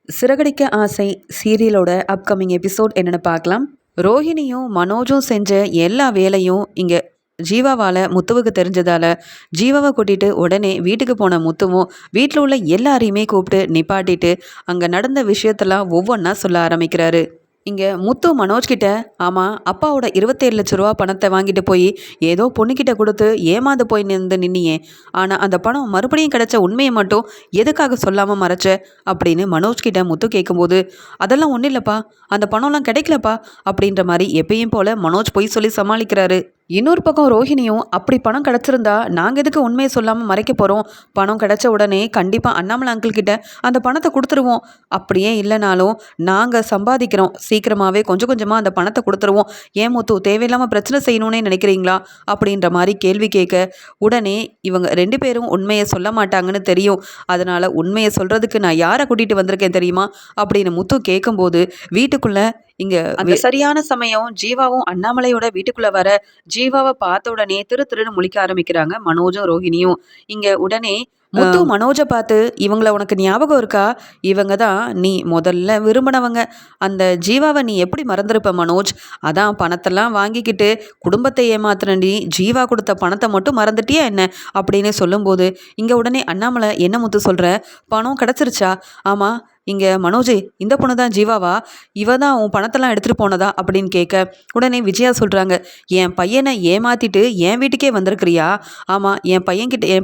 சிறகடிக்க ஆசை சீரியலோட upcoming episode என்னன்னு பார்க்கலாம். ரோஹிணியும் மனோஜும் செஞ்ச எல்லா வேலையும் இங்கே ஜீவாவால் முத்துவுக்கு தெரிஞ்சதால ஜீவாவை கூட்டிட்டு உடனே வீட்டுக்கு போன முத்துவும் வீட்டில் உள்ள எல்லாரையுமே கூப்பிட்டு நிப்பாட்டிட்டு அங்கே நடந்த விஷயத்தெல்லாம் ஒவ்வொன்றா சொல்ல ஆரம்பிக்கிறாரு. இங்கே முத்து மனோஜ் கிட்ட, ஆமாம் அப்பாவோட 27 லட்ச ரூபா பணத்தை வாங்கிட்டு போய் ஏதோ பொண்ணுக்கிட்ட கொடுத்து ஏமாந்து போய் நின்னியே, ஆனால் அந்த பணம் மறுபடியும் கிடைச்ச உண்மையை மட்டும் எதுக்காக சொல்லாமல் மறைச்ச அப்படின்னு மனோஜ் கிட்ட முத்து கேட்கும்போது, அதெல்லாம் ஒன்றும் இல்லைப்பா, அந்த பணம்லாம் கிடைக்கலப்பா அப்படின்ற மாதிரி எப்பயும் போல மனோஜ் பொய் சொல்லி சமாளிக்கிறாரு. இன்னொரு பக்கம் ரோஹிணியும், அப்படி பணம் கிடச்சிருந்தா நாங்கள் எதுக்கு உண்மையை சொல்லாமல் மறைக்க போகிறோம், பணம் கிடைச்ச உடனே கண்டிப்பாக அண்ணாமலை அங்கிள் கிட்ட அந்த பணத்தை கொடுத்துருவோம், அப்படியே இல்லைனாலும் நாங்கள் சம்பாதிக்கிறோம், சீக்கிரமாகவே கொஞ்சம் கொஞ்சமாக அந்த பணத்தை கொடுத்துருவோம், ஏன் முத்து தேவையில்லாமல் பிரச்சனை செய்யணும்னே நினைக்கிறீங்களா அப்படின்ற மாதிரி கேள்வி கேட்க, உடனே இவங்க 2 பேரும் உண்மையை சொல்ல மாட்டாங்கன்னு தெரியும், அதனால் உண்மையை சொல்கிறதுக்கு நான் யாரை கூட்டிகிட்டு வந்திருக்கேன் தெரியுமா அப்படின்னு முத்து கேட்கும்போது, வீட்டுக்குள்ளே இங்க அந்த சரியான சமயம் ஜீவாவும் அண்ணாமலையோட வீட்டுக்குள்ள வர, ஜீவாவை பார்த்த உடனே திரு திருன்னு முழிக்க ஆரம்பிக்கிறாங்க மனோஜும் ரோஹிணியும். இங்க உடனே முத்து மனோஜை பார்த்து, இவங்கள உனக்கு ஞாபகம் இருக்கா, இவங்க தான் நீ முதல்ல விரும்பினவங்க, அந்த ஜீவாவை நீ எப்படி மறந்துருப்ப மனோஜ், அதான் பணத்தெல்லாம் வாங்கிக்கிட்டு குடும்பத்தை ஏமாத்துன நீ ஜீவா கொடுத்த பணத்தை மட்டும் மறந்துட்டியா என்ன அப்படின்னு சொல்லும்போது, இங்கே உடனே அண்ணாமலை, என்ன முத்து சொல்கிற, பணம் கிடச்சிருச்சா, ஆமாம் இங்கே மனோஜே இந்த பொண்ணு தான் ஜீவாவா, இவ தான் உன் பணத்தெல்லாம் எடுத்துகிட்டு போனதா அப்படின்னு கேட்க, உடனே விஜயா சொல்கிறாங்க, என் பையனை ஏமாற்றிட்டு என் வீட்டுக்கே வந்திருக்கிறியா, ஆமாம் என்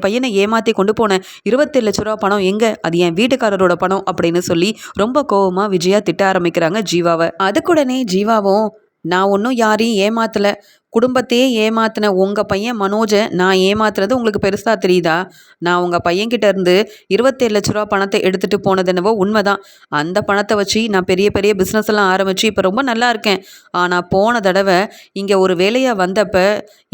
பையனை ஏமாற்றி கொண்டு போனேன் 27 லட்ச ரூபா பணம் எங்கே, அது என் வீட்டுக்காரரோட பணம் அப்படின்னு சொல்லி ரொம்ப கோவமாக விஜயா திட்ட ஆரம்பிக்கிறாங்க ஜீவாவை. அதுக்குடனே ஜீவாவும், நான் ஒன்றும் யாரையும் ஏமாத்தலை, குடும்பத்தையே ஏமாத்தின உங்கள் பையன் மனோஜை நான் ஏமாத்துறது உங்களுக்கு பெருசாக தெரியுதா, நான் உங்கள் பையன்கிட்ட இருந்து 27 லட்ச ரூபா பணத்தை எடுத்துகிட்டு போனது என்னவோ உண்மைதான், அந்த பணத்தை வச்சு நான் பெரிய பெரிய பிஸ்னஸ் எல்லாம் ஆரம்பித்து இப்போ ரொம்ப நல்லா இருக்கேன், ஆனால் போன தடவை இங்கே ஒரு வேலையாக வந்தப்போ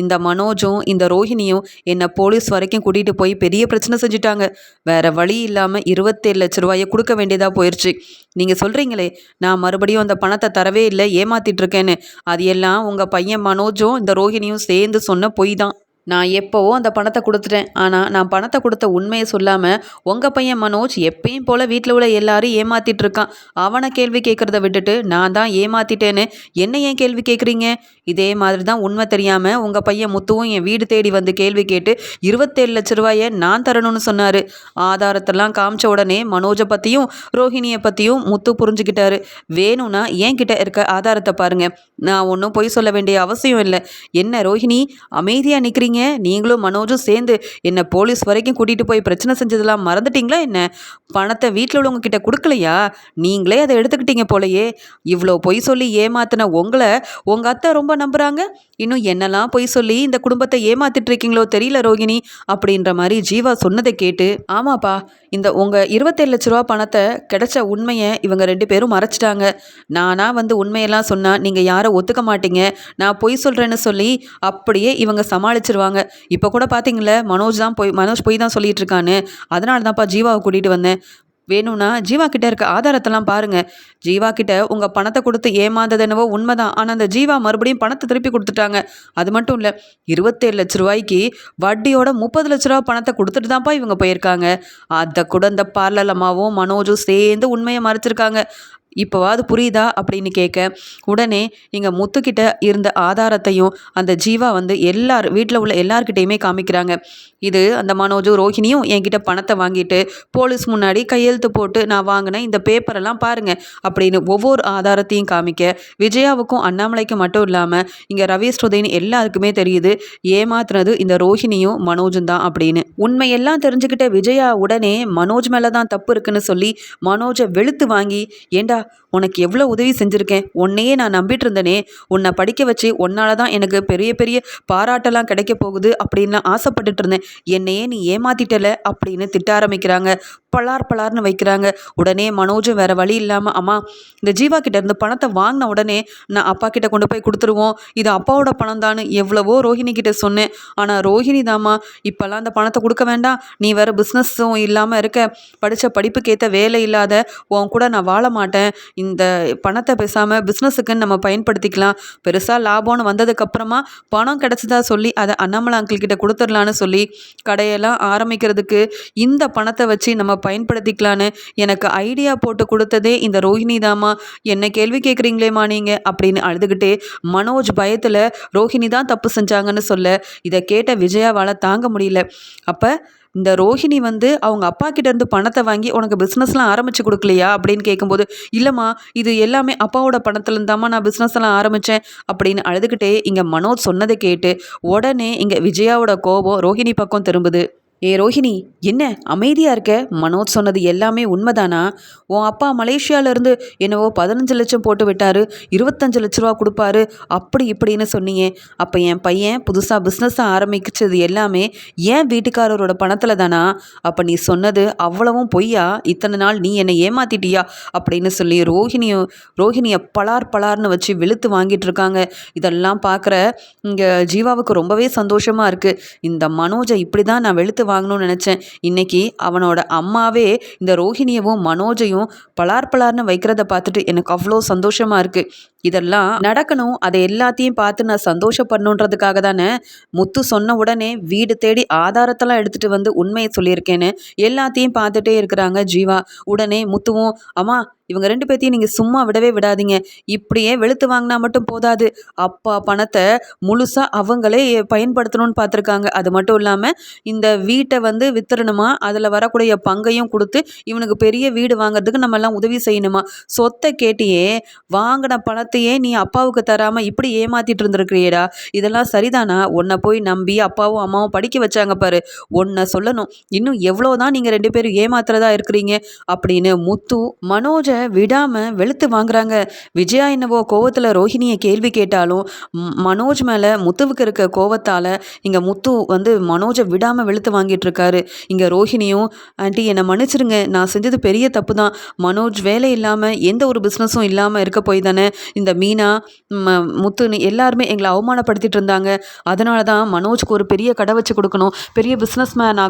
இந்த மனோஜும் இந்த ரோஹிணியும் என்னை போலீஸ் வரைக்கும் கூட்டிகிட்டு போய் பெரிய பிரச்சனை செஞ்சுட்டாங்க, வேறு வழி இல்லாமல் 27 லட்ச ரூபாயை கொடுக்க வேண்டியதாக போயிடுச்சு, நீங்கள் சொல்கிறீங்களே நான் மறுபடியும் அந்த பணத்தை தரவே இல்லை ஏமாத்திட்டு இருக்கேன்னு, அது எல்லாம் உங்கள் பையன் மனோஜும் இந்த ரோஹிணியும் சேர்ந்து சொன்ன பொய் தான், நான் எப்போவோ அந்த பணத்தை கொடுத்துட்டேன், ஆனால் நான் பணத்தை கொடுத்த உண்மையை சொல்லாமல் உங்கள் பையன் மனோஜ் எப்பயும் போல் வீட்டில் உள்ள எல்லாரும் ஏமாத்திட்டு இருக்கான், அவனை கேள்வி கேட்குறத விட்டுட்டு நான் தான் ஏமாத்திட்டேன்னு என்ன ஏன் கேள்வி கேட்குறீங்க, இதே மாதிரி தான் உண்மை தெரியாமல் உங்கள் பையன் முத்துவும் என் வீடு தேடி வந்து கேள்வி கேட்டு 27 லட்ச ரூபாயை நான் தரணும்னு சொன்னார், ஆதாரத்தெல்லாம் காமிச்ச உடனே மனோஜை பற்றியும் ரோஹிணியை பற்றியும் முத்து புரிஞ்சுக்கிட்டாரு, வேணும்னா என் கிட்ட இருக்க ஆதாரத்தை பாருங்கள், நான் ஒன்றும் பொய் சொல்ல வேண்டிய அவசியம் இல்லை, என்ன ரோஹிணி அமைதியாக நிற்கிறீங்க, நீங்களும் மனோஜும் சேர்ந்து என்ன போலீஸ் வரைக்கும் கூட்டிட்டு போய் பிரச்சனை செஞ்சதெல்லாம் மறந்துட்டீங்களா என்ன, பணத்தை வீட்டில் உள்ளவங்க கிட்ட கொடுக்கலையா, நீங்களே அதை எடுத்துக்கிட்டீங்க போலையே, இவ்வளோ பொய் சொல்லி ஏமாத்தின உங்களை உங்க அத்தை ரொம்ப நம்புறாங்க, இன்னும் என்னெல்லாம் பொய் சொல்லி இந்த குடும்பத்தை ஏமாத்திட்டு இருக்கீங்களோ தெரியல ரோகிணி அப்படின்ற மாதிரி ஜீவா சொன்னதை கேட்டு, ஆமாப்பா இந்த உங்க 27 லட்ச ரூபா பணத்தை கிடைச்ச உண்மையை இவங்க 2 பேரும் மறைச்சிட்டாங்க, நானா வந்து உண்மையெல்லாம் சொன்னா நீங்க யாரும் ஒத்துக்க மாட்டீங்க, நான் பொய் சொல்றேன்னு சொல்லி அப்படியே இவங்க சமாளிச்சிருவாங்க, இப்போ கூட பார்த்தீங்களே மனோஜ் பொய் தான் சொல்லிட்டு இருக்கான்னு, அதனால தான்ப்பா ஜீவாவை கூட்டிகிட்டு வந்தேன், வேணும்னா ஜீவா கிட்ட இருக்க ஆதாரத்தெல்லாம் பாருங்க, ஜீவா கிட்ட உங்கள் பணத்தை கொடுத்து ஏமாந்தது என்னவோ உண்மைதான், ஆனால் அந்த ஜீவா மறுபடியும் பணத்தை திருப்பி கொடுத்துட்டாங்க, அது மட்டும் இல்லை 27 லட்ச ரூபாய்க்கு வட்டியோட 30 லட்ச ரூபா பணத்தை கொடுத்துட்டு தான்ப்பா இவங்க போயிருக்காங்க, அதை கூட இந்த பார்லலமாவும் மனோஜும் சேர்ந்து உண்மையை மறைச்சிருக்காங்க, இப்போவாது புரியுதா அப்படின்னு கேட்க, உடனே இங்கே முத்துக்கிட்ட இருந்த ஆதாரத்தையும் அந்த ஜீவா வந்து வீட்டில் உள்ள எல்லார்கிட்டையுமே காமிக்கிறாங்க, இது அந்த மனோஜும் ரோஹிணியும் என்கிட்ட பணத்தை வாங்கிட்டு போலீஸ் முன்னாடி கையெழுத்து போட்டு நான் வாங்கினேன் இந்த பேப்பரெல்லாம் பாருங்க அப்படின்னு ஒவ்வொரு ஆதாரத்தையும் காமிக்க, விஜயாவுக்கும் அண்ணாமலைக்கு மட்டும் இல்லாமல் இங்கே ரவி ஸ்ருதின்னு எல்லாருக்குமே தெரியுது ஏமாத்துனது இந்த ரோஹிணியும் மனோஜும் தான் அப்படின்னு. உண்மையெல்லாம் தெரிஞ்சுக்கிட்ட விஜயா உடனே மனோஜ் மேலே தான் தப்பு இருக்குன்னு சொல்லி மனோஜை வெளுத்து வாங்கி, ஏண்டா உனக்கு எவ்வளோ உதவி செஞ்சுருக்கேன், உன்னையே நான் நம்பிட்டு இருந்தனே, உன்னை படிக்க வச்சு உன்னால தான் எனக்கு பெரிய பெரிய பாராட்டெல்லாம் கிடைக்க போகுது அப்படின்லாம் ஆசைப்பட்டுட்டு இருந்தேன், என்னையே நீ ஏமாத்திட்டல அப்படின்னு திட்ட ஆரம்பிக்கிறாங்க, பலார்னு வைக்கிறாங்க. உடனே மனோஜும் வேற வழி இல்லாமல், அம்மா இந்த ஜீவா கிட்ட இருந்து பணத்தை வாங்கின உடனே நான் அப்பா கிட்ட கொண்டு போய் கொடுத்துருவோம், இது அப்பாவோட பணம் தான்னு எவ்வளவோ ரோஹிணி கிட்ட சொன்னேன், ஆனால் ரோஹிணி தாம்மா இப்போல்லாம் அந்த பணத்தை கொடுக்க வேண்டாம், நீ வேற பிஸ்னஸும் இல்லாமல் இருக்க, படித்த படிப்புக்கேற்ற வேலை இல்லாத உன் கூட நான் வாழ மாட்டேன், இந்த பணத்தை பேசாமல் பிஸ்னஸுக்குன்னு நம்ம பயன்படுத்திக்கலாம். பெருசாக லாபம்னு வந்ததுக்கப்புறமா பணம் கிடச்சதா சொல்லி அதை அண்ணாமலை அங்கிள் கிட்ட கொடுத்துடலான்னு சொல்லி கடையெல்லாம் ஆரம்பிக்கிறதுக்கு இந்த பணத்தை வச்சு நம்ம பயன்படுத்திக்கலான்னு எனக்கு ஐடியா போட்டு கொடுத்ததே இந்த ரோஹிணி தாம்மா. என்ன கேள்வி கேட்குறீங்களேம்மா நீங்கள் அப்படின்னு அழுதுகிட்டே மனோஜ் பயத்தில் ரோஹிணி தான் தப்பு செஞ்சாங்கன்னு சொல்ல இதை கேட்ட விஜயாவால் தாங்க முடியல. அப்போ இந்த ரோஹிணி வந்து அவங்க அப்பா கிட்டேருந்து பணத்தை வாங்கி உனக்கு பிஸ்னஸ்லாம் ஆரம்பித்து கொடுக்கலையா அப்படின்னு கேட்கும்போது, இல்லைம்மா இது எல்லாமே அப்பாவோட பணத்துலேருந்து தாம்மா நான் பிஸ்னஸ் எல்லாம் ஆரம்பித்தேன் அப்படின்னு அழுதுகிட்டே இங்கே மனோஜ் சொன்னதை கேட்டு உடனே இங்கே விஜயாவோட கோபம் ரோஹிணி பக்கம் திரும்புது. ஏ ரோஹிணி, என்ன அமைதியாக இருக்க? மனோஜ் சொன்னது எல்லாமே உண்மைதானா? உன் அப்பா மலேசியாவிலேருந்து என்னவோ 15 லட்சம் போட்டு விட்டாரு, 25 லட்ச ரூபா கொடுப்பாரு அப்படி இப்படின்னு சொன்னீங்க. அப்போ என் பையன் புதுசாக பிஸ்னஸை ஆரம்பிச்சது எல்லாமே ஏன் வீட்டுக்காரரோட பணத்தில் தானா? அப்போ நீ சொன்னது அவ்வளவும் பொய்யா? இத்தனை நாள் நீ என்னை ஏமாத்திட்டியா அப்படின்னு சொல்லி ரோஹிணியை பலார்னு வச்சு வெளுத்து வாங்கிட்டு இருக்காங்க. இதெல்லாம் பார்க்குற இங்கே ஜீவாவுக்கு ரொம்பவே சந்தோஷமாக இருக்குது. இந்த மனோஜை இப்படி தான் நான் வெளுத்து வாங்கணும்னு நினச்சேன். இன்னைக்கு அவனோட அம்மாவே இந்த ரோஹிணியவும் மனோஜையும் பலார்னு வைக்கிறத பார்த்துட்டு எனக்கு அவ்வளோ சந்தோஷமாக இருக்குது. இதெல்லாம் நடக்கணும், அதை எல்லாத்தையும் பார்த்து நான் சந்தோஷப்படணுன்றதுக்காக தானே முத்து சொன்ன உடனே வீடு தேடி ஆதாரத்தெல்லாம் எடுத்துகிட்டு வந்து உண்மையை சொல்லியிருக்கேன்னு எல்லாத்தையும் பார்த்துட்டே இருக்கிறாங்க ஜீவா. உடனே முத்துவும், அம்மா இவங்க 2 பேர்த்தையும் நீங்கள் சும்மா விடவே விடாதீங்க. இப்படியே வெளுத்து வாங்கினா மட்டும் போதாது, அப்பா பணத்தை முழுசாக அவங்களே பயன்படுத்தணும்னு பார்த்துருக்காங்க. அது மட்டும் இல்லாமல் இந்த வீட்டை வந்து வித்துறணுமா, அதில் வரக்கூடிய பங்கையும் கொடுத்து இவனுக்கு பெரிய வீடு வாங்குறதுக்கு நம்ம எல்லாம் உதவி செய்யணுமா. சொத்தை கேட்டியே, வாங்கின பணத்தையே நீ அப்பாவுக்கு தராமல் இப்படி ஏமாத்திட்டு இருந்திருக்கிறியேடா, இதெல்லாம் சரிதானா? உன்னை போய் நம்பி அப்பாவும் அம்மாவும் படிக்க வச்சாங்க பாரு, உன்னை சொல்லணும் இன்னும் எவ்வளோதான் நீங்கள் 2 பேரும் ஏமாத்துறதா இருக்கிறீங்க அப்படின்னு முத்து மனோஜை விடாமல் வெளுத்து வாங்குறாங்க. விஜயா என்னவோ கோவத்தில் ரோஹிணியை கேள்வி கேட்டாலும் மனோஜ் மேலே முத்துவுக்கு இருக்க கோவத்தால் இங்கே முத்து வந்து மனோஜை விடாமல் வெளுத்து வாங்கிட்டு இருக்காரு. இங்கே ரோஹிணியும், ஆண்டி என்னை மன்னிச்சிருங்க, நான் செஞ்சது பெரிய தப்பு தான். மனோஜ் வேலை இல்லாமல் எந்த ஒரு பிஸ்னஸும் இல்லாமல் இருக்க போய் தானே இந்த மீனா முத்துன்னு எல்லாருமே எங்களை அவமானப்படுத்திட்டு இருந்தாங்க. அதனால தான் மனோஜ்க்கு ஒரு பெரிய கடை வச்சு கொடுக்கணும், பெரிய பிஸ்னஸ் மேன்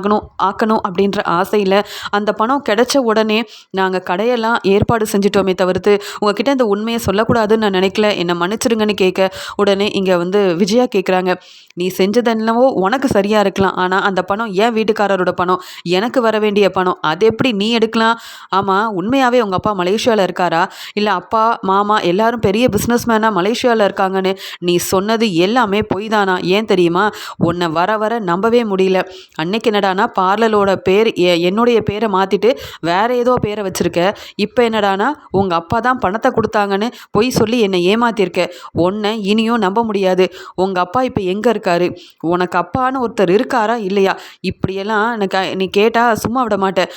ஆக்கணும் அப்படின்ற ஆசையில் அந்த பணம் கிடைச்ச உடனே நாங்கள் கடையெல்லாம் ஏற்பாடு செஞ்சிட்டோமே தவிர்த்து உங்ககிட்ட இந்த உண்மையை சொல்லக்கூடாதுன்னு நான் நினைக்கல, என்னை மன்னிச்சிருங்கன்னு கேட்க உடனே இங்கே வந்து விஜயா கேட்குறாங்க, நீ செஞ்சது என்னவோ உனக்கு சரியாக இருக்கலாம், ஆனால் அந்த பணம் ஏன் வீட்டுக்காரரோட பணம், எனக்கு வர வேண்டிய பணம், அது எப்படி நீ எடுக்கலாம்? ஆமாம், உண்மையாகவே உங்கள் அப்பா மலேசியாவில் இருக்காரா, இல்லை அப்பா மாமா எல்லாரும் பெரிய பிஸ்னஸ் மேனாக மலேசியாவில் இருக்காங்கன்னு நீ சொன்னது எல்லாமே பொய் தானா? ஏன் தெரியுமா, உன்னை வர நம்பவே முடியல. அன்னைக்கு என்னடானா பார்லரோட பேர் என்னுடைய பேரை மாற்றிட்டு வேற ஏதோ பேரை வச்சுருக்க, இப்போ என்னடானா உங்கள் அப்பா தான் பணத்தை கொடுத்தாங்கன்னு பொய் சொல்லி என்னை ஏமாத்திருக்க. உன்னை இனியும் நம்ப முடியாது. உங்கள் அப்பா இப்போ எங்கே இருக்காரு, உனக்கு அப்பான்னு ஒருத்தர் இருக்காரா இல்லையா? இப்படியெல்லாம் எனக்கு நீ கேட்டால் சும்மா விட மாட்டேன்,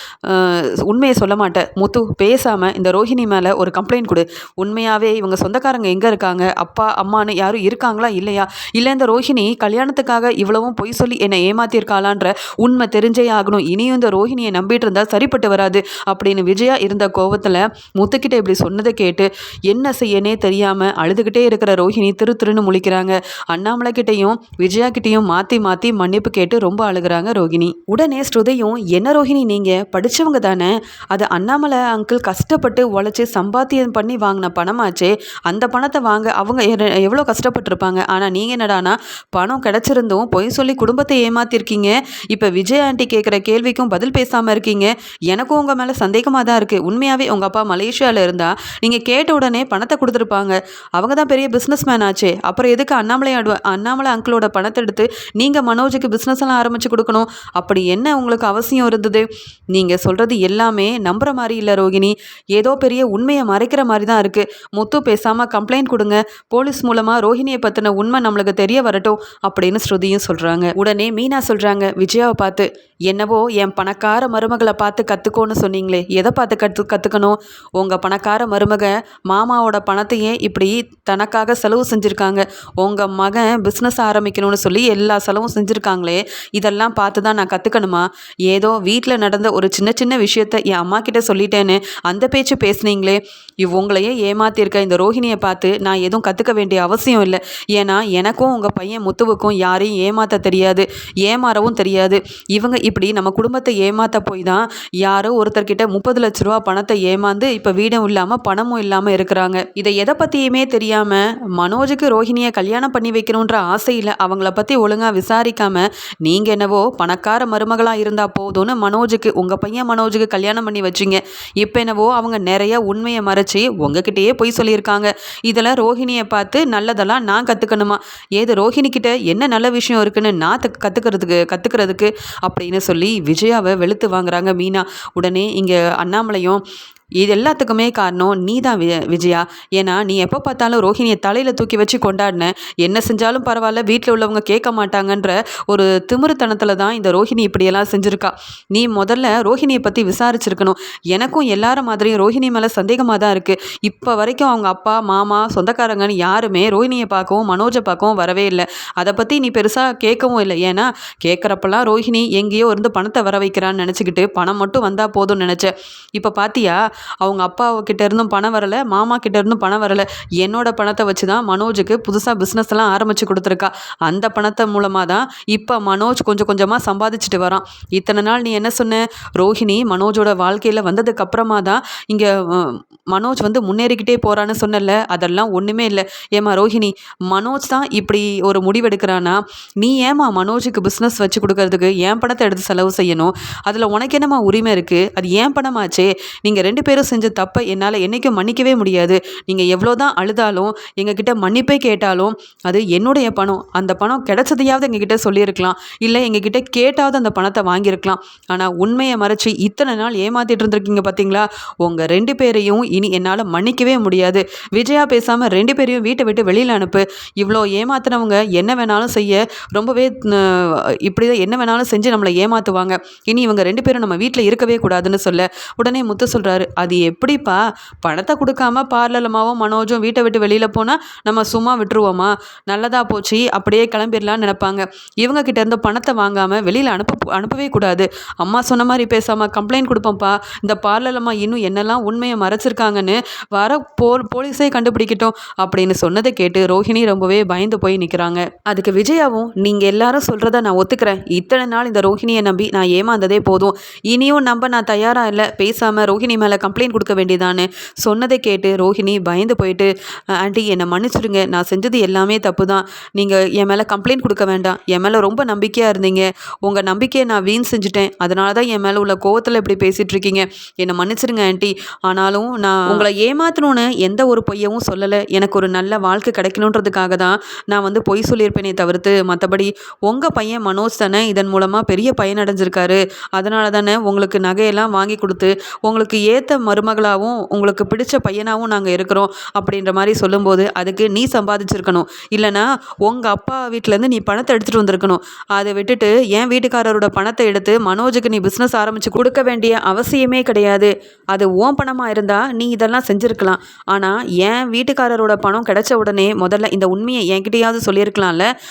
உண்மையை சொல்ல மாட்டேன். முத்து பேசாமல் இந்த ரோஹிணி மேலே ஒரு கம்ப்ளைண்ட் கொடு. உண்மையாகவே இவங்க சொந்தக்காரங்க எங்கே இருக்காங்க, அப்பா அம்மானு யாரும் இருக்காங்களா இல்லையா, இல்லை இந்த ரோஹிணி கல்யாணத்துக்காக இவ்வளவும் பொய் சொல்லி என்னை ஏமாத்திருக்காளான்ற உண்மை தெரிஞ்சே ஆகணும். இனியும் இந்த ரோஹிணியை நம்பிட்டு இருந்தால் சரிப்பட்டு வராது அப்படின்னு விஜயா இருந்த கோவத்தில் முத்துக்கிட்ட இப்படி சொன்னதை கேட்டு என்ன செய்யனே தெரியாமல் அழுதுகிட்டே இருக்கிற ரோஹிணி திருன்னு முழிக்கிறாங்க. அண்ணாமலை கிட்டையும் விஜயா கிட்டையும் மாற்றி மன்னிப்பு கேட்டு ரொம்ப அழுகிறாங்க ரோஹிணி. உடனே ஸ்ருதியும், என்ன ரோஹிணி நீங்கள் படித்தவங்க தானே, அது அண்ணாமலை அங்கிள் கஷ்டப்பட்டு உழைச்சி சம்பாத்தியம் பண்ணி வாங்கின பணமாச்சே, அந்த பணத்தை வாங்க அவங்க எவ்வளோ கஷ்டப்பட்டுருப்பாங்க. ஆனால் நீங்கள் என்னடானா பணம் கிடச்சிருந்தும் பொய் சொல்லி குடும்பத்தை ஏமாத்திருக்கீங்க. இப்போ விஜய் ஆண்டி கேட்குற கேள்விக்கும் பதில் பேசாமல் இருக்கீங்க. எனக்கும் உங்கள் மேலே சந்தேகமாக தான் இருக்குது. உண்மையாகவே உங்கள் அப்பா மலேசியாவில் இருந்தால் நீங்கள் கேட்ட உடனே பணத்தை கொடுத்துருப்பாங்க. அவங்க தான் பெரிய பிஸ்னஸ் மேன் ஆச்சே, அப்புறம் எதுக்கு அண்ணாமலை அங்கிளோட பணத்தை எடுத்து நீங்கள் மனோஜுக்கு பிஸ்னஸ் எல்லாம் ஆரம்பித்து கொடுக்கணும்? அப்படி என்ன உங்களுக்கு அவசியம் இருந்தது? நீங்கள் சொல்கிறது எல்லாமே நம்புகிற மாதிரி இல்லை ரோகிணி, ஏதோ பெரிய உண்மையை மறைக்கிற மாதிரி தான் இருக்குது. முத்து பேசாமல் கம்ப்ளைண்ட் கொடுங்க, போலீஸ் மூலமாக ரோஹிணியை பற்றின உண்மை நம்மளுக்கு தெரிய வரட்டும் அப்படின்னு ஸ்ருதியும் சொல்கிறாங்க. உடனே மீனா சொல்கிறாங்க விஜயாவை பார்த்து, என்னவோ என் பணக்கார மருமகளை பார்த்து கற்றுக்கோன்னு சொன்னீங்களே, எதை பார்த்து கற்றுக்கணும்? உங்கள் பணக்கார மருமக மாமாவோட பணத்தையே இப்படி தனக்காக செலவு செஞ்சுருக்காங்க. உங்கள் மகன் பிஸ்னஸ் ஆரம்பிக்கணும்னு சொல்லி எல்லா செலவும் செஞ்சுருக்காங்களே, இதெல்லாம் பார்த்து தான் நான் கற்றுக்கணுமா? ஏதோ வீட்டில் நடந்த ஒரு சின்ன விஷயத்த என் அம்மா கிட்ட சொல்லிட்டேன்னு அந்த பேச்சு பேசுனீங்களே, உங்களையே ஏமாத்திருக்க இந்த ரோஹிணி ரோஹிணியை பார்த்து நான் எதுவும் கற்றுக்க வேண்டிய அவசியம் இல்லை. ஏன்னா எனக்கும் உங்கள் பையன் முத்துவுக்கும் யாரையும் ஏமாற்ற தெரியாது, ஏமாறவும் தெரியாது. இவங்க இப்படி நம்ம குடும்பத்தை ஏமாற்ற போய் தான் யாரோ ஒருத்தர்கிட்ட 30 லட்ச ரூபா பணத்தை ஏமாந்து இப்போ வீடும் இல்லாமல் பணமும் இல்லாமல் இருக்கிறாங்க. இதை எதை பற்றியுமே தெரியாமல் மனோஜுக்கு ரோஹிணியை கல்யாணம் பண்ணி வைக்கணுன்ற ஆசையில் அவங்கள பற்றி ஒழுங்காக விசாரிக்காம நீங்கள் என்னவோ பணக்கார மருமகளாக இருந்தால் போதும்னு மனோஜுக்கு, உங்கள் பையன் மனோஜுக்கு கல்யாணம் பண்ணி வச்சிங்க. இப்போ என்னவோ அவங்க நிறைய உண்மையை மறைச்சி உங்ககிட்டயே பொய் சொல்லியிருக்காங்க. இதில் ரோஹிணியை பார்த்து நல்லதெல்லாம் நான் கற்றுக்கணுமா? ஏது ரோஹிணி கிட்ட என்ன நல்ல விஷயம் இருக்குன்னு நான் கற்றுக்கிறதுக்கு அப்படின்னு சொல்லி விஜயாவை வெளுத்து வாங்குறாங்க மீனா. உடனே இங்கே அண்ணாமலையும், இது எல்லாத்துக்குமே காரணம் நீ தான் விஜயா. ஏன்னா நீ எப்போ பார்த்தாலும் ரோஹிணியை தலையில் தூக்கி வச்சு கொண்டாடின, என்ன செஞ்சாலும் பரவாயில்ல, வீட்டில் உள்ளவங்க கேட்க மாட்டாங்கன்ற ஒரு திமிருத்தனத்தில் தான் இந்த ரோஹிணி இப்படியெல்லாம் செஞ்சுருக்கா. நீ முதல்ல ரோஹிணியை பற்றி விசாரிச்சிருக்கணும். எனக்கும் எல்லார மாதிரியும் ரோஹிணி மேலே சந்தேகமாக தான் இருக்குது. இப்போ வரைக்கும் அவங்க அப்பா மாமா சொந்தக்காரங்கன்னு யாருமே ரோஹிணியை பார்க்கவும் மனோஜை பார்க்கவும் வரவே இல்லை. அதை பற்றி நீ பெருசாக கேட்கவும் இல்லை. ஏன்னா கேட்குறப்பெல்லாம் ரோஹிணி எங்கேயோ இருந்து பணத்தை வர வைக்கிறான்னு நினச்சிக்கிட்டு பணம் மட்டும் வந்தால் போதும்னு நினச்சேன். இப்போ பார்த்தியா, அவங்க அப்பா கிட்ட இருந்தும் பணம் வரலை, மாமா கிட்ட இருந்தும் பணம் வரலை. என்னோட பணத்தை வச்சு தான் மனோஜுக்கு புதுசாக பிஸ்னஸ் எல்லாம் ஆரம்பித்து கொடுத்துருக்கா. அந்த பணத்தை மூலமாக தான் இப்போ மனோஜ் கொஞ்சம் கொஞ்சமாக சம்பாதிச்சுட்டு வரான். இத்தனை நாள் நீ என்ன சொன்ன? ரோஹிணி மனோஜோட வாழ்க்கையில் வந்ததுக்கு அப்புறமா தான் இங்கே மனோஜ் வந்து முன்னேறிக்கிட்டே போகிறான்னு சொன்னல, அதெல்லாம் ஒன்றுமே இல்லை. ஏமா ரோஹிணி, மனோஜ் தான் இப்படி ஒரு முடிவெடுக்கிறானா? நீ ஏமா மனோஜுக்கு பிஸ்னஸ் வச்சு கொடுக்கறதுக்கு என் பணத்தை எடுத்து செலவு செய்யணும்? அதில் உனக்கு என்னம்மா உரிமை இருக்குது? அது ஏன் பணமாச்சே. நீங்கள் 2 பேரும் செஞ்ச தப்பை என்னால் என்றைக்கும் மன்னிக்கவே முடியாது. நீங்கள் எவ்வளோ தான் அழுதாலும் எங்ககிட்ட மன்னிப்பே கேட்டாலும் அது என்னுடைய பணம். அந்த பணம் கிடைச்சதையாவது எங்ககிட்ட சொல்லியிருக்கலாம், இல்லை எங்ககிட்ட கேட்டாவது அந்த பணத்தை வாங்கியிருக்கலாம். ஆனால் உண்மையை மறைச்சி இத்தனை நாள் ஏமாத்திட்டு இருந்திருக்கீங்க பார்த்தீங்களா? உங்கள் 2 பேரையும் இனி என்னால் மன்னிக்கவே முடியாது. விஜயா, பேசாமல் 2 பேரையும் வீட்டை விட்டு வெளியில் அனுப்பு. இவ்வளோ ஏமாத்தினவங்க என்ன வேணாலும் செய்ய ரொம்பவே இப்படி தான் என்ன வேணாலும் செஞ்சு நம்மளை ஏமாற்றுவாங்க. இனி இவங்க 2 பேரும் நம்ம வீட்டில் இருக்கவே கூடாதுன்னு சொல்ல, உடனே முத்து சொல்கிறாரு, அது எப்படிப்பா? பணத்தை கொடுக்காம பார்லலமாவும் மனோஜும் வீட்டை விட்டு வெளியில் போனால் நம்ம சும்மா விட்டுருவோமா? நல்லதாக போச்சு, அப்படியே கிளம்பிடலான்னு நினைப்பாங்க. இவங்க கிட்ட இருந்து பணத்தை வாங்காமல் வெளியில் அனுப்பவே கூடாது. அம்மா சொன்ன மாதிரி பேசாமல் கம்ப்ளைண்ட் கொடுப்போம்ப்பா. இந்த பார்லலம்மா இன்னும் என்னெல்லாம் உண்மையை மறைச்சிருக்காங்கன்னு வர போலீஸே கண்டுபிடிக்கட்டும் அப்படின்னு சொன்னதை கேட்டு ரோஹிணி ரொம்பவே பயந்து போய் நிற்கிறாங்க. அதுக்கு விஜயாவும், நீங்கள் எல்லாரும் சொல்கிறத நான் ஒத்துக்கிறேன். இத்தனை நாள் இந்த ரோஹிணியை நம்பி நான் ஏமாந்ததே போதும். இனியும் நம்ப நான் தயாராக இல்லை. பேசாமல் ரோஹிணி மேலே கம்ப்ளைண்ட் கொடுக்க வேண்டியதான்னு சொன்னதை கேட்டு ரோஹிணி பயந்து போயிட்டு, ஆண்டி என்னை மன்னிச்சிடுங்க, நான் செஞ்சது எல்லாமே தப்பு தான். நீங்கள் என் மேலே கம்ப்ளைண்ட் கொடுக்க வேண்டாம். என் மேலே ரொம்ப நம்பிக்கையாக இருந்தீங்க. உங்கள் நம்பிக்கையை நான் வீண் செஞ்சுட்டேன். அதனால தான் என் மேலே உள்ள கோவத்தில் இப்படி பேசிகிட்டு இருக்கீங்க. என்னை மன்னிச்சிடுங்க ஆண்டி. ஆனாலும் நான் உங்களை ஏமாற்றணும்னு எந்த ஒரு பொய்யவும் சொல்லலை. எனக்கு ஒரு நல்ல வாழ்க்கை கிடைக்கணுன்றதுக்காக தான் நான் வந்து பொய் சொல்லியிருப்பேனே தவிர்த்து, மற்றபடி உங்கள் பையன் மனோஜ் தானே இதன் மூலமாக பெரிய பயனடைஞ்சிருக்காரு. அதனால தானே உங்களுக்கு நகையெல்லாம் வாங்கி கொடுத்து உங்களுக்கு ஏற்ற மருமகளாகவும் உங்களுக்கு பிடிச்ச பையனாகவும் நாங்கள் இருக்கிறோம் அப்படின்ற மாதிரி சொல்லும்போது, அதுக்கு நீ சம்பாதிச்சிருக்கணும். இல்லைனா உங்கள் அப்பா வீட்டிலேருந்து நீ பணத்தை எடுத்துகிட்டு வந்திருக்கணும். அதை விட்டுட்டு என் வீட்டுக்காரரோட பணத்தை எடுத்து மனோஜுக்கு நீ பிஸ்னஸ் ஆரம்பித்து கொடுக்க வேண்டிய அவசியமே கிடையாது. அது ஓன் பணமாக இருந்தால் நீ இதெல்லாம் செஞ்சுருக்கலாம். ஆனால் என் வீட்டுக்காரரோட பணம் கிடைச்ச உடனே முதல்ல இந்த உண்மையை என்கிட்டயாவது சொல்லியிருக்கலாம்ல.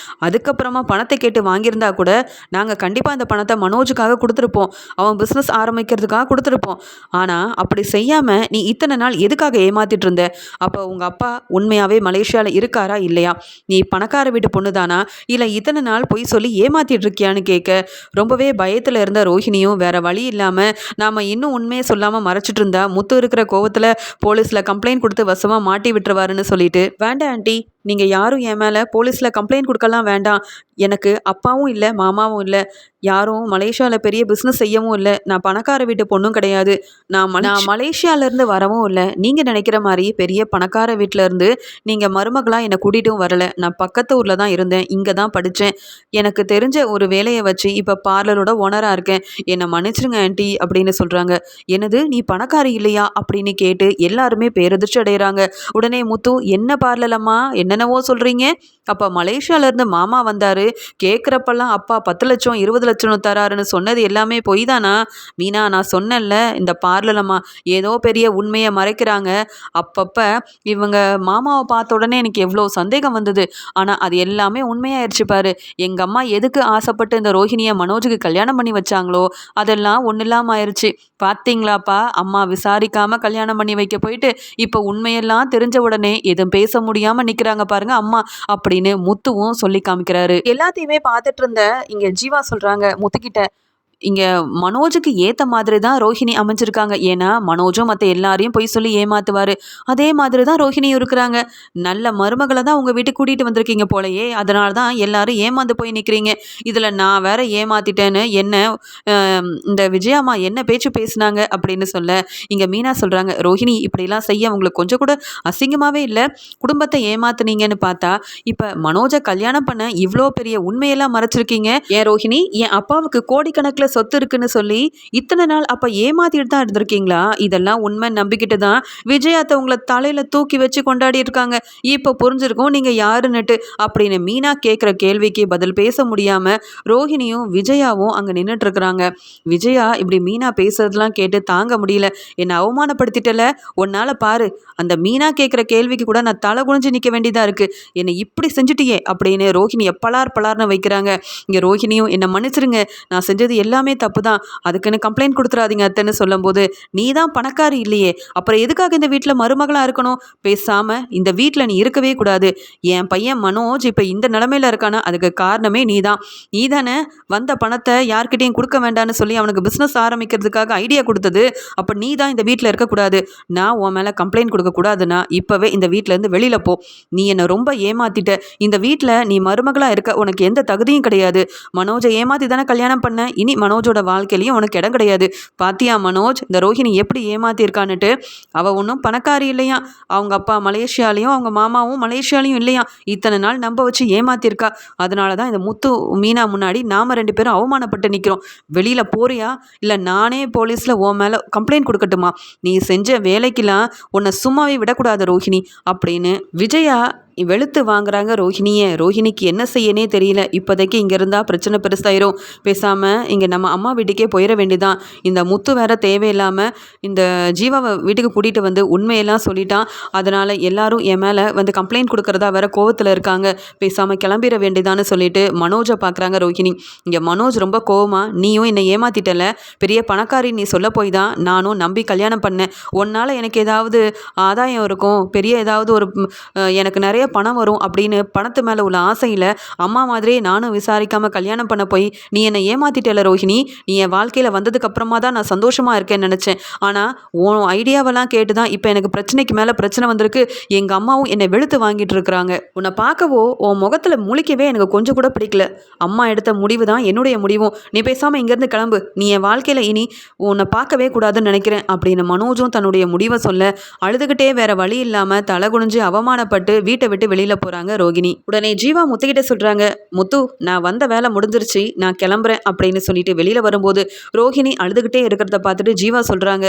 அதுக்கப்புறமா பணத்தை கேட்டு வாங்கியிருந்தா கூட நாங்கள் கண்டிப்பாக இந்த பணத்தை மனோஜுக்காக கொடுத்துருப்போம், அவன் பிஸ்னஸ் ஆரம்பிக்கிறதுக்காக கொடுத்துருப்போம். ஆனால் அப்படி செய்யாமல் நீ இத்தனை நாள் எதுக்காக ஏமாத்திட்டு இருந்த? அப்போ உங்கள் அப்பா உண்மையாகவே மலேசியாவில் இருக்காரா இல்லையா? நீ பணக்கார வீட்டு பொண்ணு தானா, இல்லை இத்தனை நாள் பொய் சொல்லி ஏமாத்திட்டு இருக்கியான்னு கேட்க ரொம்பவே பயத்தில் இருந்த ரோஹிணியும் வேற வழி இல்லாமல் நாம் இன்னும் உண்மையை சொல்லாமல் மறைச்சிட்டு இருந்தா முத்து இருக்கிற கோவத்தில் போலீஸில் கம்ப்ளைண்ட் கொடுத்து வசமாக மாட்டி விட்டுருவாருன்னு சொல்லிட்டு, வேண்டாம் ஆண்டி, நீங்கள் யாரும் என் மேலே போலீஸில் கம்ப்ளைண்ட் கொடுக்கலாம் வேண்டாம். எனக்கு அப்பாவும் இல்லை மாமாவும் இல்லை, யாரும் மலேசியாவில் பெரிய பிஸ்னஸ் செய்யவும் இல்லை, நான் பணக்கார வீட்டு பொண்ணும் கிடையாது, நான் மலேசியாவிலேருந்து வரவும் இல்லை, நீங்கள் நினைக்கிற மாதிரி பெரிய பணக்கார வீட்டிலேருந்து நீங்கள் மருமகளாக என்னை கூட்டிகிட்டும் வரலை. நான் பக்கத்து ஊரில் தான் இருந்தேன், இங்கே தான் படித்தேன். எனக்கு தெரிஞ்ச ஒரு வேலையை வச்சு இப்போ பார்லரோட ஓனராக இருக்கேன். என்னை மன்னிச்சிருங்க ஆண்டி அப்படின்னு சொல்கிறாங்க. என்னது, நீ பணக்காரி இல்லையா அப்படின்னு கேட்டு எல்லாருமே பேரதிர்ச்சி அடைகிறாங்க. உடனே முத்து, என்ன பார்லலம்மா, என்ன என்னென்னவோ சொல்கிறீங்க. அப்போ மலேசியாவிலேருந்து மாமா வந்தார், கேட்குறப்பெல்லாம் அப்பா 10 லட்சம் 20 லட்சம் தராருன்னு சொன்னது எல்லாமே பொய் தானா? மீனா, நான் சொன்னேன்ல இந்த பார்லரம்மா ஏதோ பெரிய உண்மையை மறைக்கிறாங்க. அப்பப்போ இவங்க மாமாவை பார்த்த உடனே எனக்கு எவ்வளோ சந்தேகம் வந்தது. ஆனால் அது எல்லாமே உண்மையாயிருச்சு பாரு. எங்கள் அம்மா எதுக்கு ஆசைப்பட்டு இந்த ரோஹிணியை மனோஜுக்கு கல்யாணம் பண்ணி வச்சாங்களோ அதெல்லாம் ஒன்றும் இல்லாமல் ஆயிடுச்சு. பார்த்தீங்களாப்பா, அம்மா விசாரிக்காமல் கல்யாணம் பண்ணி வைக்க போயிட்டு இப்போ உண்மையெல்லாம் தெரிஞ்ச உடனே எதுவும் பேச முடியாமல் நிற்கிறாங்க பாருங்க அம்மா அப்படின்னு முத்துவும் சொல்லி காமிக்கிறாரு. எல்லாத்தையுமே பார்த்துட்டு இருந்த இங்கே ஜீவா சொல்கிறாங்க முத்துக்கிட்ட, இங்கே மனோஜுக்கு ஏற்ற மாதிரி தான் ரோஹிணி அமைஞ்சிருக்காங்க. ஏன்னா மனோஜும் மற்ற எல்லாரையும் பொய் சொல்லி ஏமாத்துவார். அதே மாதிரி தான் ரோஹிணியும் இருக்கிறாங்க. நல்ல மருமகளை தான் உங்கள் வீட்டுக்கு கூட்டிகிட்டு வந்திருக்கீங்க போலையே, அதனால தான் எல்லாரும் ஏமாந்து போய் நிற்கிறீங்க. இதில் நான் வேற ஏமாத்திட்டேன்னு என்ன இந்த விஜயாம்மா என்ன பேச்சு பேசுனாங்க அப்படின்னு சொல்ல, இங்கே மீனா சொல்கிறாங்க, ரோஹிணி இப்படிலாம் செய்ய உங்களுக்கு கொஞ்சம் கூட அசிங்கமாகவே இல்லை. குடும்பத்தை ஏமாத்துனீங்கன்னு பார்த்தா இப்போ மனோஜை கல்யாணம் பண்ண இவ்வளோ பெரிய உண்மையெல்லாம் மறைச்சிருக்கீங்க. ஏன் ரோஹிணி, என் அப்பாவுக்கு கோடிக்கணக்கில் சொத்து இருக்குன்னு சொல்லி இத்தனை நாள் அப்ப ஏமாத்திட்டு தான் இருந்திருக்கீங்களா? இதெல்லாம் உண்மை நம்பிக்கிட்டு தான் விஜயாத்தை உங்களை தலையில தூக்கி வச்சு கொண்டாடி இருக்காங்க. இப்போ புரிஞ்சிருக்கும் நீங்க யாருன்னுட்டு அப்படின்னு மீனா கேட்குற கேள்விக்கு பதில் பேச முடியாம ரோஹிணியும் விஜயாவும் அங்க நின்றுட்டு இருக்கிறாங்க. விஜயா இப்படி மீனா பேசுறதுலாம் கேட்டு தாங்க முடியல. என்னை அவமானப்படுத்திட்டல, உன்னால பாரு அந்த மீனா கேட்குற கேள்விக்கு கூட நான் தலை குனிஞ்சு நிற்க வேண்டியதா இருக்கு. என்னை இப்படி செஞ்சுட்டியே அப்படின்னு ரோஹிணியை பலார்னு வைக்கிறாங்க. இங்க ரோஹிணியும் என்னை மன்னிச்சிருங்க, நான் செஞ்சது எல்லாமே தப்பு தான், அதுக்குன்னு கம்ப்ளைண்ட் கொடுத்துறாதீங்க அத்தைன்னு சொல்லும்போது, நீ தான் பணக்காரி இல்லையே, அப்புறம் எதுக்காக இந்த வீட்டில் மருமகளாக இருக்கணும்? பேசாம இந்த வீட்டில் நீ இருக்கவே கூடாது. என் பையன் மனோஜ் இப்போ இந்த நிலமையில இருக்கானா அதுக்கு காரணமே நீ தான். நீ தானே வந்த பணத்தை யார்கிட்டையும் கொடுக்க வேண்டான்னு சொல்லி அவனுக்கு பிஸ்னஸ் ஆரம்பிக்கிறதுக்காக ஐடியா கொடுத்தது. அப்போ நீ தான் இந்த வீட்டில் இருக்கக்கூடாது. நான் உன் மேலே கம்ப்ளைண்ட் கொடுக்கக்கூடாதுன்னா இப்போவே இந்த வீட்டிலேருந்து வெளியில் போ. நீ என்னை ரொம்ப ஏமாத்திட்ட. இந்த வீட்டில் நீ மருமகளாக இருக்க உனக்கு எந்த தகுதியும் கிடையாது. மனோஜை ஏமாத்தி தானே கல்யாணம் பண்ண. இனி மனோஜோட வாழ்க்கையிலையும் உனக்கு இடம் கிடையாது. பாத்தியா மனோஜ், இந்த ரோஹிணி எப்படி ஏமாத்திருக்கான்னுட்டு. அவள் ஒன்றும் பணக்காரி இல்லையா, அவங்க அப்பா மலேசியாலையும் அவங்க மாமாவும் மலேசியாலையும் இல்லையா, இத்தனை நாள் நம்ப வச்சு ஏமாத்திருக்கா. அதனால தான் இந்த முத்து மீனா முன்னாடி நாம் 2 பேரும் அவமானப்பட்டு நிற்கிறோம். வெளியில் போறியா இல்லை நானே போலீஸில் உன் மேலே கம்ப்ளைண்ட் கொடுக்கட்டுமா? நீ செஞ்ச வேலைக்கெல்லாம் உன்னை சும்மாவே விடக்கூடாது ரோஹிணி அப்படின்னு விஜயா வெளுத்து வாங்குறாங்க ரோஹிணியை. ரோஹிணிக்கு என்ன செய்யனே தெரியல. இப்போதைக்கு இங்கே இருந்தால் பிரச்சனை பெருசாயிரும். பேசாமல் இங்கே நம்ம அம்மா வீட்டுக்கே போயிட வேண்டியதான். இந்த முத்து வேற தேவையில்லாமல் இந்த ஜீவாவை வீட்டுக்கு கூட்டிகிட்டு வந்து உண்மையெல்லாம் சொல்லிட்டான். அதனால் எல்லாரும் என் மேலே வந்து கம்ப்ளைண்ட் கொடுக்குறதா வேற கோவத்தில் இருக்காங்க. பேசாமல் கிளம்பிட வேண்டியதான்னு சொல்லிட்டு மனோஜை பார்க்குறாங்க ரோஹிணி. இங்கே மனோஜ் ரொம்ப கோவமா, நீயும் என்னை ஏமாத்திட்டல, பெரிய பணக்காரி நீ சொல்ல போய் தான் நானும் நம்பி கல்யாணம் பண்ணேன். உன்னால் எனக்கு ஏதாவது ஆதாயம் இருக்கும், பெரிய ஏதாவது ஒரு எனக்கு நிறைய பணம் வரும் அப்படின்னு பணத்து மேலே உள்ள ஆசையில் அம்மா மாதிரியே நானும் விசாரிக்காமல் கல்யாணம் பண்ண போய் நீ என்னை ஏமாத்திட்டல ரோஹிணி. நீ என் வாழ்க்கையில் வந்ததுக்கு அப்புறமா தான் நான் சந்தோஷமாக இருக்கேன்னு நினச்சேன். ஆனால் உன் ஐடியாவெல்லாம் கேட்டு தான் இப்போ எனக்கு பிரச்சனைக்கு மேலே பிரச்சனை வந்திருக்கு. எங்கள் அம்மாவும் என்னை வெளுத்து வாங்கிட்டு இருக்கிறாங்க. உன்னை பார்க்கவோ உன் முகத்தில் முழிக்கவே எனக்கு கொஞ்சம் கூட பிடிக்கல. அம்மா எடுத்த முடிவு தான் என்னுடைய முடிவும். நீ பேசாமல் இங்கேருந்து கிளம்பு. நீ என் வாழ்க்கையில் இனி உன்னை பார்க்கவே கூடாதுன்னு நினைக்கிறேன் அப்படின்னு மனோஜும் தன்னுடைய முடிவை சொல்ல, அழுதுகிட்டே வேற வழி இல்லாமல் தலை குனிஞ்சு அவமானப்பட்டு வீட்டை விட்டு வெளியில போறாங்க ரோகிணி. உடனே ஜீவா முத்துக்கிட்ட சொல்றாங்க, முத்து நான் வந்த வேலை முடிஞ்சிருச்சு, நான் கிளம்புறேன் அப்படின்னு சொல்லிட்டு வெளியில வரும்போது ரோஹிணி அழுதுகிட்டே இருக்கிறத பார்த்துட்டு ஜீவா சொல்றாங்க,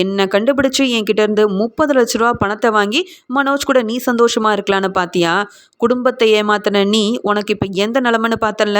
என்னை கண்டுபிடிச்சு என்கிட்ட இருந்து 30 லட்ச ரூபா பணத்தை வாங்கி மனோஜ் கூட நீ சந்தோஷமா இருக்கலான்னு பாத்தியா? குடும்பத்தை ஏமாத்தின நீ உனக்கு இப்ப எந்த நிலைமைன்னு பார்த்தல.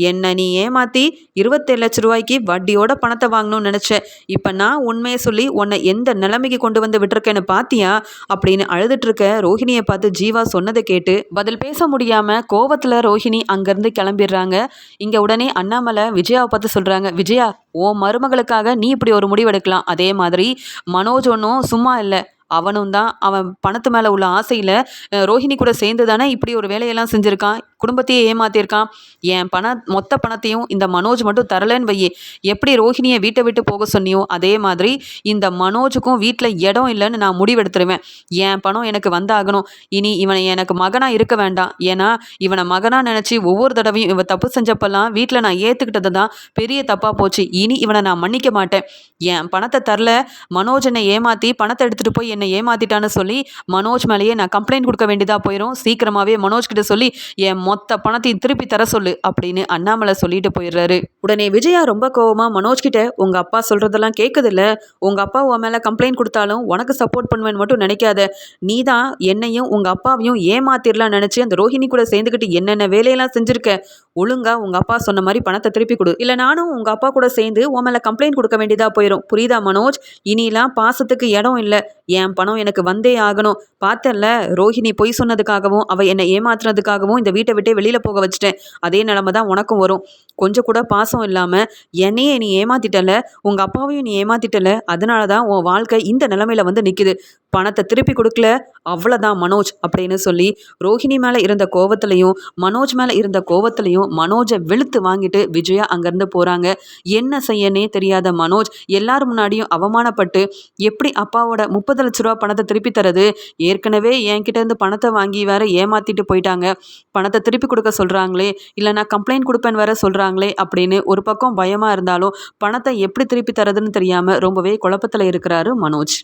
என்னை நீ ஏமாற்றி 27 லட்ச ரூபாய்க்கு வட்டியோட பணத்தை வாங்கணும்னு நினச்சேன். இப்போ நான் உண்மையை சொல்லி உன்னை எந்த நிலைமைக்கு கொண்டு வந்து விட்டுருக்கேன்னு பார்த்தியா அப்படின்னு அழுதுட்டுருக்க ரோஹிணியை பார்த்து ஜீவா சொன்னதை கேட்டு பதில் பேச முடியாமல் கோவத்தில் ரோஹிணி அங்கேருந்து கிளம்பிடுறாங்க. இங்கே உடனே அண்ணாமலை விஜயாவை பார்த்து சொல்கிறாங்க, விஜயா ஓ மருமகளுக்காக நீ இப்படி ஒரு முடிவெடுக்கலாம். அதே மாதிரி மனோஜ் ஒன்றும் சும்மா இல்லை, அவனும் தான் அவன் பணத்து மேலே உள்ள ஆசையில் ரோஹிணி கூட சேர்ந்து தானே இப்படி ஒரு வேலையெல்லாம் செஞ்சுருக்கான், குடும்பத்தையே ஏமாத்திருக்கான். என் மொத்த பணத்தையும் இந்த மனோஜ் மட்டும் தரலன்னு வையே, எப்படி ரோஹிணியை வீட்டை விட்டு போக சொன்னியோ அதே மாதிரி இந்த மனோஜுக்கும் வீட்டில் இடம் இல்லைன்னு நான் முடிவெடுத்துருவேன். என் பணம் எனக்கு வந்தாகணும். இனி இவனை எனக்கு மகனாக இருக்க வேண்டாம். ஏன்னா இவனை மகனாக நினச்சி ஒவ்வொரு தடவையும் இவன் தப்பு செஞ்சப்பெல்லாம் வீட்டில் நான் ஏற்றுக்கிட்டது தான் பெரிய தப்பாக போச்சு. இனி இவனை நான் மன்னிக்க மாட்டேன். என் பணத்தை தரல, மனோஜ் என்னை ஏமாற்றி பணத்தை எடுத்துகிட்டு போய் என்னை ஏமாத்திட்டான்னு சொல்லி மனோஜ் மேலேயே நான் கம்ப்ளைண்ட் கொடுக்க வேண்டியதாக போயிடும். சீக்கிரமாகவே மனோஜ் கிட்ட சொல்லி என் மொத்த பணத்தையும் திருப்பி தர சொல்லு அப்படின்னு அண்ணாமலை சொல்லிட்டு போயிடுறாரு. உடனே விஜயா ரொம்ப கோவமா மனோஜ் கிட்ட, உங்க அப்பா சொல்றதெல்லாம் கேட்குதில்ல, உங்க அப்பா உன் மேல கம்ப்ளைண்ட் கொடுத்தாலும் உனக்கு சப்போர்ட் பண்ணுவேன்னு மட்டும் நினைக்காத. நீ தான் என்னையும் உங்க அப்பாவையும் ஏமாத்திரலாம் நினைச்சு அந்த ரோஹிணி கூட சேர்ந்துக்கிட்டு என்னென்ன வேலையெல்லாம் செஞ்சிருக்க. ஒழுங்கா உங்க அப்பா சொன்ன மாதிரி பணத்தை திருப்பி கொடு, இல்ல நானும் உங்க அப்பா கூட சேர்ந்து உன் மேல கம்ப்ளைண்ட் கொடுக்க வேண்டியதா போயிடும். புரியுதா மனோஜ்? இனிலாம் பாசத்துக்கு இடம் இல்ல. என் பணம் எனக்கு வந்தே ஆகணும். பார்த்தல்ல, ரோஹிணி பொய் சொன்னதுக்காகவும் அவ என்னை ஏமாத்துனதுக்காகவும் இந்த வீட்டை விட்டே வெளியில போக வச்சுட்டேன். அதே நிலைமை தான் உனக்கும் வரும். கொஞ்சம் கூட பாசம் இல்லாம என்னையே நீ ஏமாத்திட்டல, உங்க அப்பாவையும் நீ ஏமாத்திட்டல. அதனால தான் உன் வாழ்க்கை இந்த நிலைமையில வந்து நிக்குது. பணத்தை திருப்பி கொடுக்கல, அவ்வளோதான் மனோஜ் அப்படின்னு சொல்லி ரோஹிணி மேல இருந்த கோவத்திலையும் மனோஜ் மேல இருந்த கோவத்திலையும் மனோஜை வெளுத்து வாங்கிட்டு விஜயா அங்கிருந்து போறாங்க. என்ன செய்யனே தெரியாத மனோஜ் எல்லாரும் முன்னாடியும் அவமானப்பட்டு, எப்படி அப்பாவோட 30 லட்ச ரூபா பணத்தை திருப்பி தரது? ஏற்கனவே என்கிட்ட இருந்து பணத்தை வாங்கி வேற ஏமாத்திட்டு போயிட்டாங்க. பணத்தை திருப்பி கொடுக்க சொல்றாங்களே, இல்லை நான் கம்ப்ளைண்ட் கொடுப்பேன்னு வேற சொல்றாங்களே அப்படின்னு ஒரு பக்கம் பயமா இருந்தாலும் பணத்தை எப்படி திருப்பி தரதுன்னு தெரியாம ரொம்பவே குழப்பத்துல இருக்கிறாரு மனோஜ்.